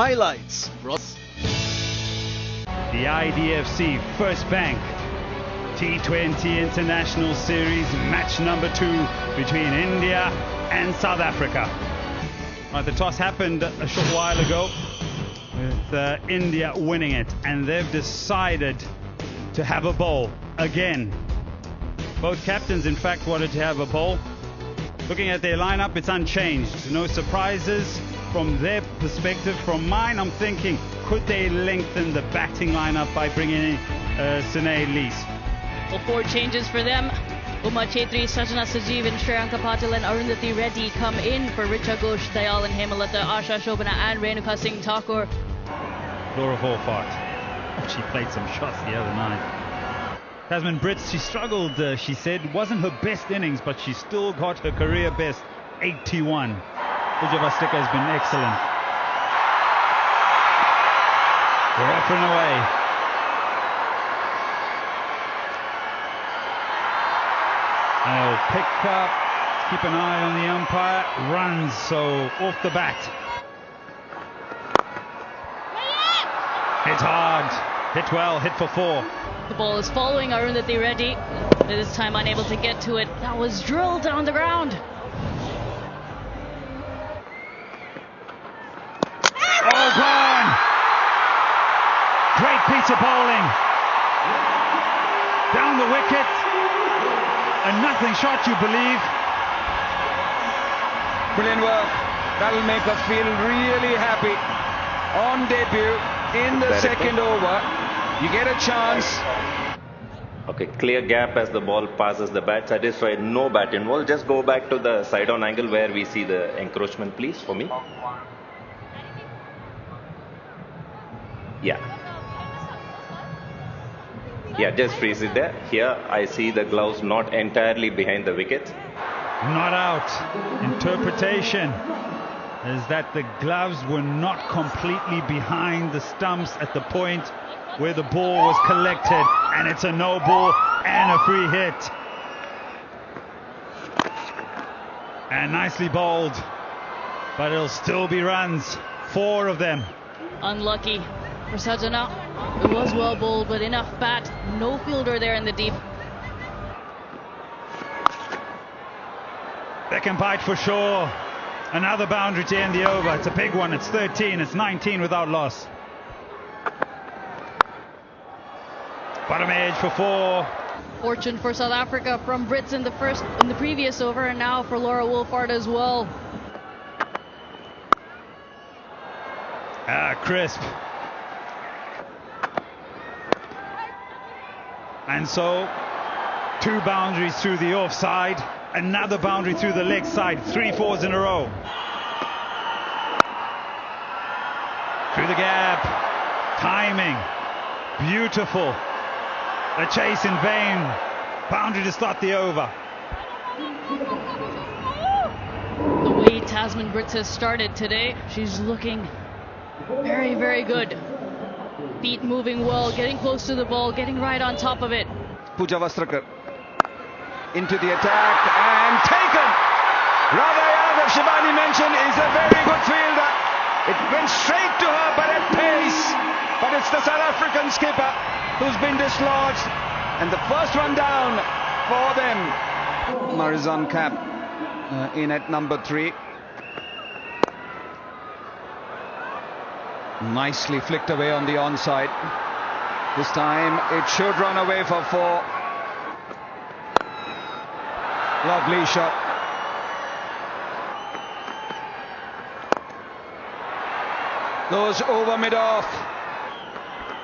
highlights. The IDFC First Bank T20 International Series match number 2 between India and South Africa. The toss happened a short while ago with India winning it, and they've decided to have a bowl again. Both captains in fact wanted to have a bowl. Looking at their lineup, it's unchanged. No surprises from their perspective. From mine, I'm thinking, could they lengthen the batting lineup by bringing in Sinead Lees? Well, 4 changes for them. Uma Chetri, Sajana Sajeev and Shreyanka Patil and Arundhati Reddy come in for Richa Ghosh, Dayal and Hemalata, Asha Shobana and Renuka Singh Thakur. Laura Hawfart, she played some shots the other night. Tasman Brits, she struggled, she said. It wasn't her best innings, but she still got her career best, 81. Pooja Vastika has been excellent. They're off and away. They'll pick up, keep an eye on the umpire, runs, so off the bat. Hit hard, hit well, hit for 4. The ball is following Arundhati Reddy, this time unable to get to it. That was drilled down the ground. Oh, gone! Great piece of bowling. Down the wicket. A nothing shot, you believe. Brilliant work. That'll make us feel really happy. On debut, in the second over, you get a chance. Okay, clear gap as the ball passes the bat. Satisfied, no bat involved. Just go back to the side-on angle where we see the encroachment, please, for me. Yeah, just freeze it there. Here I see the gloves not entirely behind the wicket. Not out. Interpretation is that the gloves were not completely behind the stumps at the point where the ball was collected, and it's a no ball and a free hit. And nicely bowled, but it'll still be runs, 4 of them. Unlucky for Sajana. It was well bowled, but enough bat. No fielder there in the deep. They can bite for sure. Another boundary to end the over. It's a big one. It's 13. It's 19 without loss. Bottom edge for 4. Fortune for South Africa from Brits in the previous over, and now for Laura Wolfhard as well. Crisp. And so 2 boundaries through the offside, another boundary through the leg side, 3 4s in a row. Through the gap, timing, beautiful. A chase in vain, boundary to start the over. The way Tasman Brits has started today, she's looking very, very good. Feet moving well, getting close to the ball, getting right on top of it. Pooja Vastakar into the attack and taken. Radha Yadav, Shivani mentioned, is a very good fielder. It went straight to her, but at pace. But it's the South African skipper who's been dislodged, and the first one down for them. Marizon Cap in at number 3. Nicely flicked away on the onside. This time it should run away for 4. Lovely shot. Goes over mid-off.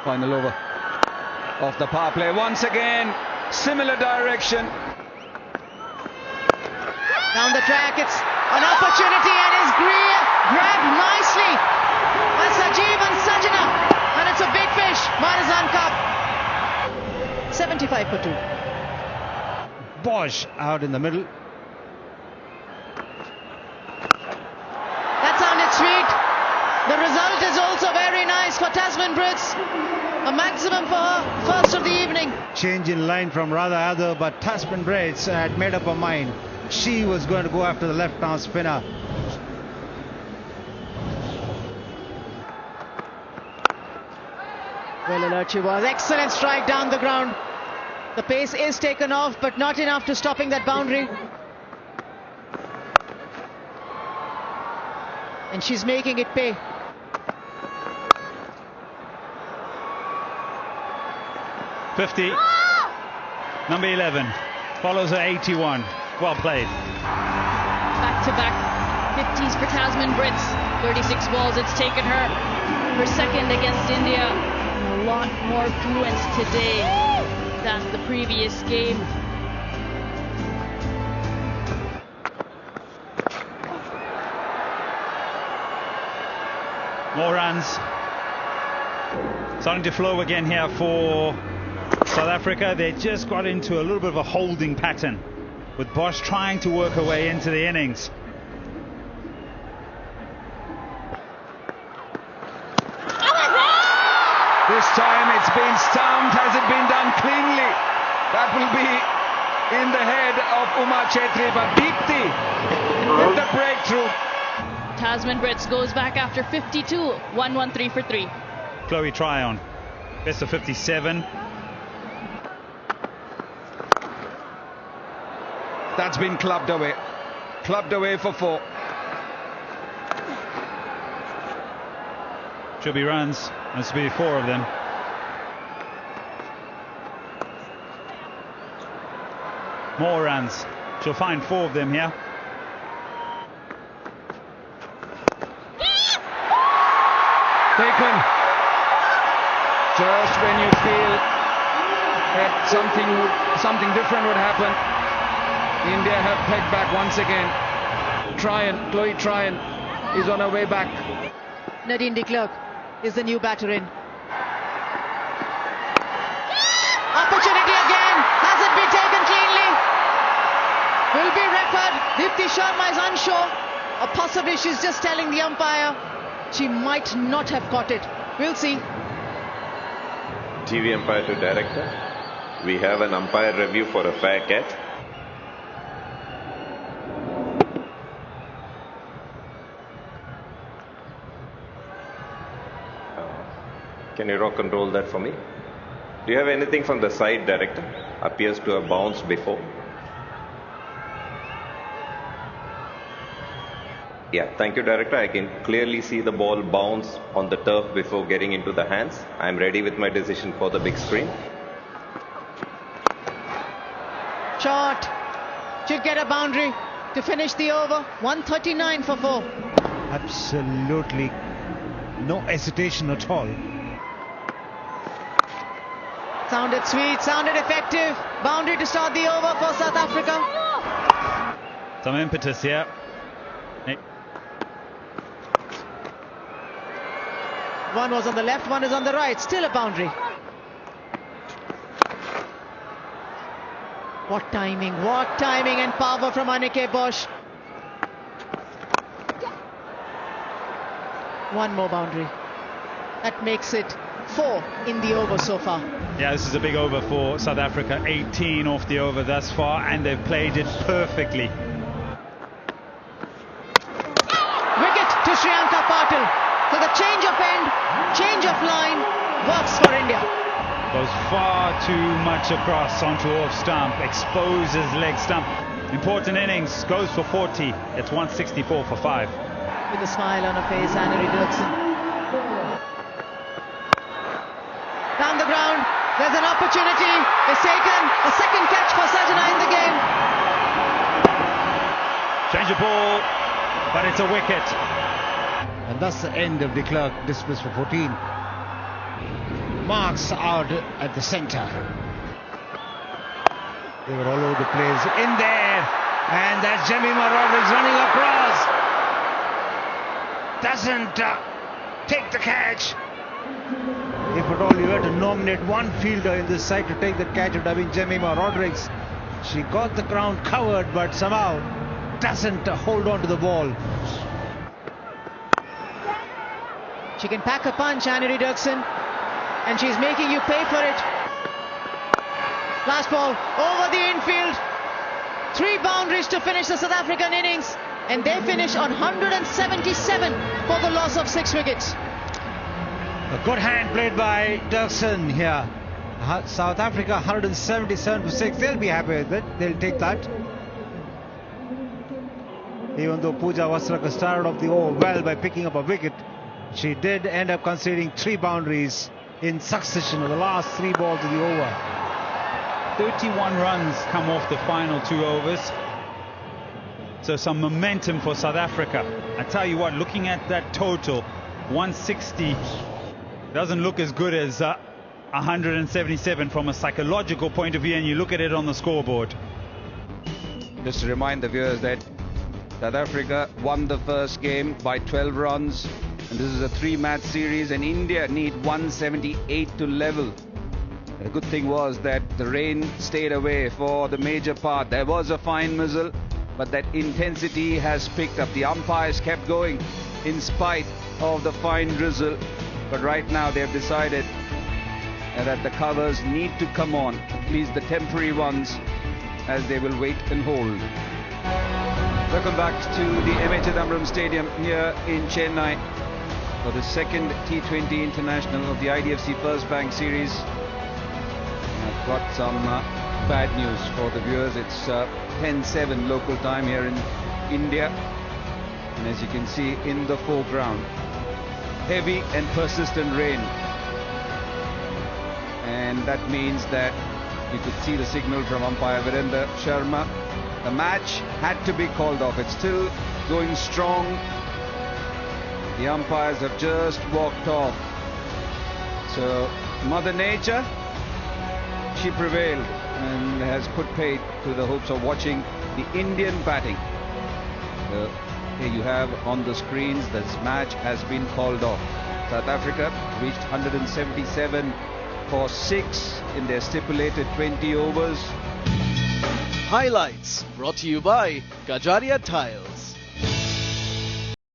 Final over of the power play. Once again, similar direction. Down the track, it's an opportunity and is grabbed nicely by Sajeev and Sajana, and it's a big fish. Marizan Cup 75 for 2. Bosch out in the middle. That sounded sweet. The result is also very nice for Tasman Brits. A maximum for her first of the evening. Change in line from Radha Yadav, but Tasman Brits had made up her mind. She was going to go after the left-arm spinner. Well alert she was. Excellent strike down the ground. The pace is taken off, but not enough to stopping that boundary. And she's making it pay. Number 11 follows her 81. Well played. Back-to-back 50s for Tasman Brits. 36 balls it's taken her. Her second against India. And a lot more fluence today than the previous game. More runs. Starting to flow again here for South Africa. They just got into a little bit of a holding pattern, with Bosch trying to work her way into the innings. This time it's been stumped. Has it been done cleanly? That will be in the head of Uma Chetri, but Deepthi with the breakthrough. Tasman Brits goes back after 52. 1-1-3 for 3. Chloe Tryon, best of 57. That's been clubbed away. Clubbed away for 4. Should be runs. Must be 4 of them. More runs. She'll find 4 of them here. Taken. Just when you feel that something different would happen, India have pegged back once again. Chloe Tryon is on her way back. Nadine de Klerk is the new batter in. Opportunity again. Has it been taken cleanly? Will be referred. Deepthi Sharma is unsure, or possibly she's just telling the umpire she might not have caught it. We'll see. TV umpire to director. We have an umpire review for a fair catch. Can you rock and roll that for me? Do you have anything from the side, director? Appears to have bounced before. Yeah, thank you, director. I can clearly see the ball bounce on the turf before getting into the hands. I'm ready with my decision for the big screen. Shot. She'll get a boundary to finish the over. 139 for 4. Absolutely no hesitation at all. Sounded sweet, sounded effective. Boundary to start the over for South Africa. Some impetus here. Hey. One was on the left, one is on the right. Still a boundary. What timing and power from Anneke Bosch. One more boundary. That makes it 4 in the over so far. Yeah, this is a big over for South Africa. 18 off the over thus far, and they've played it perfectly. Wicket to Sriyanka Patil. So the change of end, change of line works for India. Goes far too much across onto off stump, exposes leg stump. Important innings, goes for 40. It's 164 for 5. With a smile on her face, Annemarie Dirksen. Down the ground, there's an opportunity. It's taken. A second catch for Sajana in the game. Change of ball, but it's a wicket. And that's the end of de Klerk, dismissed for 14. Marks out at the centre. They were all over the place. In there. And that's Jemima Rodrigues running across. Doesn't take the catch. If at all you had to nominate one fielder in this side to take that catch, it would have been Jemima Rodrigues. She got the ground covered, but somehow doesn't hold on to the ball. She can pack a punch, Annemarie Dirksen, and she's making you pay for it. Last ball over the infield. 3 boundaries to finish the South African innings, and they finish on 177 for the loss of 6 wickets. A good hand played by Dirksen here. South Africa 177 for 6. They'll be happy with it. They'll take that. Even though Pooja Wasraka started off the over well by picking up a wicket, she did end up conceding 3 boundaries in succession of the last 3 balls of the over. 31 runs come off the final 2 overs. So some momentum for South Africa. I tell you what, looking at that total, 160 doesn't look as good as 177 from a psychological point of view, and you look at it on the scoreboard. Just to remind the viewers that South Africa won the first game by 12 runs, and this is a 3-match series, and India need 178 to level. The good thing was that the rain stayed away for the major part. There was a fine mizzle, but that intensity has picked up. The umpires kept going in spite of the fine drizzle, but right now they have decided that the covers need to come on, at least the temporary ones, as they will wait and hold. Welcome back to the M.A. Chidambaram Stadium here in Chennai for the second T20 International of the IDFC First Bank Series. I've got some bad news for the viewers. It's 10:07 local time here in India, and as you can see in the foreground, heavy and persistent rain, and that means that you could see the signal from umpire Virender Sharma. The match had to be called off. It's still going strong. The umpires have just walked off. So Mother Nature, she prevailed and has put paid to the hopes of watching the Indian batting. Here you have on the screens, this match has been called off. South Africa reached 177 for 6 in their stipulated 20 overs. Highlights brought to you by Kajaria Tiles.